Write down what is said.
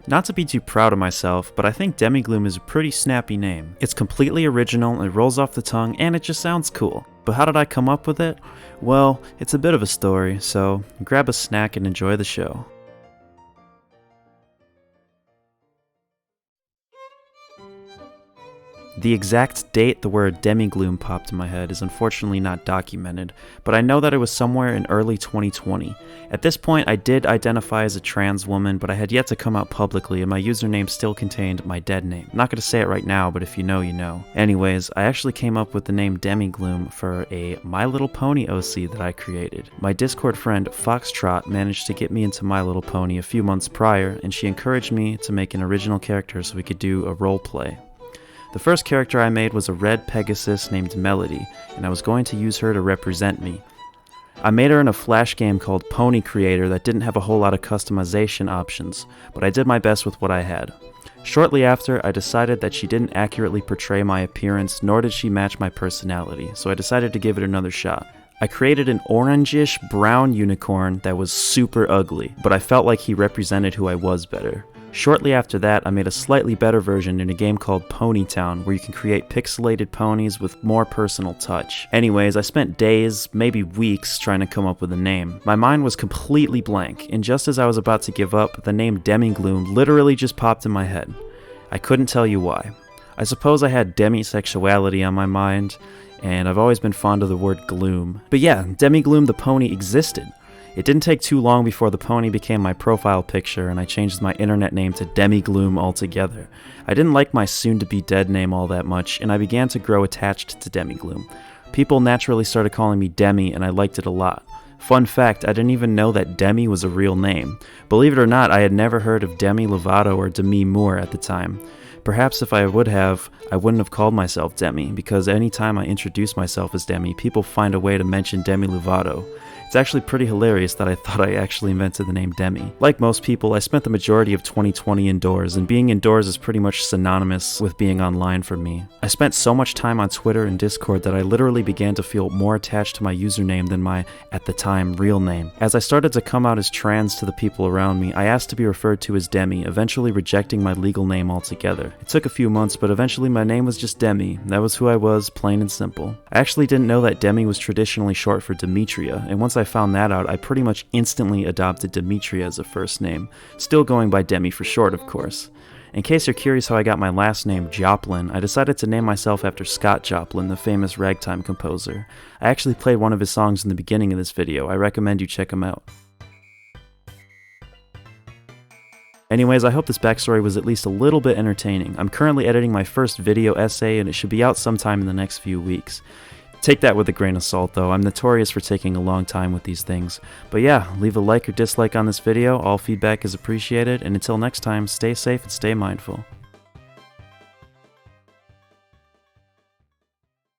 Not to be too proud of myself, but I think Demigloom is a pretty snappy name. It's completely original, it rolls off the tongue, and it just sounds cool. But how did I come up with it? Well, it's a bit of a story, so grab a snack and enjoy the show. The exact date the word Demigloom popped in my head is unfortunately not documented, but I know that it was somewhere in early 2020. At this point, I did identify as a trans woman, but I had yet to come out publicly, and my username still contained my dead name. I'm not going to say it right now, but if you know, you know. Anyways, I actually came up with the name Demigloom for a My Little Pony OC that I created. My Discord friend Foxtrot managed to get me into My Little Pony a few months prior, and she encouraged me to make an original character so we could do a role play. The first character I made was a red Pegasus named Melody, and I was going to use her to represent me. I made her in a flash game called Pony Creator that didn't have a whole lot of customization options, but I did my best with what I had. Shortly after, I decided that she didn't accurately portray my appearance, nor did she match my personality, so I decided to give it another shot. I created an orangish brown unicorn that was super ugly, but I felt like he represented who I was better. Shortly after that, I made a slightly better version in a game called Ponytown, where you can create pixelated ponies with more personal touch. Anyways, I spent days, maybe weeks, trying to come up with a name. My mind was completely blank, and just as I was about to give up, the name Demigloom literally just popped in my head. I couldn't tell you why. I suppose I had demisexuality on my mind, and I've always been fond of the word gloom. But yeah, Demigloom the pony existed. It didn't take too long before the pony became my profile picture, and I changed my internet name to Demigloom altogether. I didn't like my soon-to-be-dead name all that much, and I began to grow attached to Demigloom. People naturally started calling me Demi, and I liked it a lot. Fun fact, I didn't even know that Demi was a real name. Believe it or not, I had never heard of Demi Lovato or Demi Moore at the time. Perhaps if I would have, I wouldn't have called myself Demi, because anytime I introduce myself as Demi, people find a way to mention Demi Lovato. It's actually pretty hilarious that I thought I actually invented the name Demi. Like most people, I spent the majority of 2020 indoors, and being indoors is pretty much synonymous with being online for me. I spent so much time on Twitter and Discord that I literally began to feel more attached to my username than my, at the time, real name. As I started to come out as trans to the people around me, I asked to be referred to as Demi, eventually rejecting my legal name altogether. It took a few months, but eventually my name was just Demi. That was who I was, plain and simple. I actually didn't know that Demi was traditionally short for Demetria, and once I found that out, I pretty much instantly adopted Demetria as a first name, still going by Demi for short, of course. In case you're curious how I got my last name, Joplin, I decided to name myself after Scott Joplin, the famous ragtime composer. I actually played one of his songs in the beginning of this video. I recommend you check him out. Anyways, I hope this backstory was at least a little bit entertaining. I'm currently editing my first video essay, and it should be out sometime in the next few weeks. Take that with a grain of salt though, I'm notorious for taking a long time with these things. But yeah, leave a like or dislike on this video, all feedback is appreciated, and until next time, stay safe and stay mindful.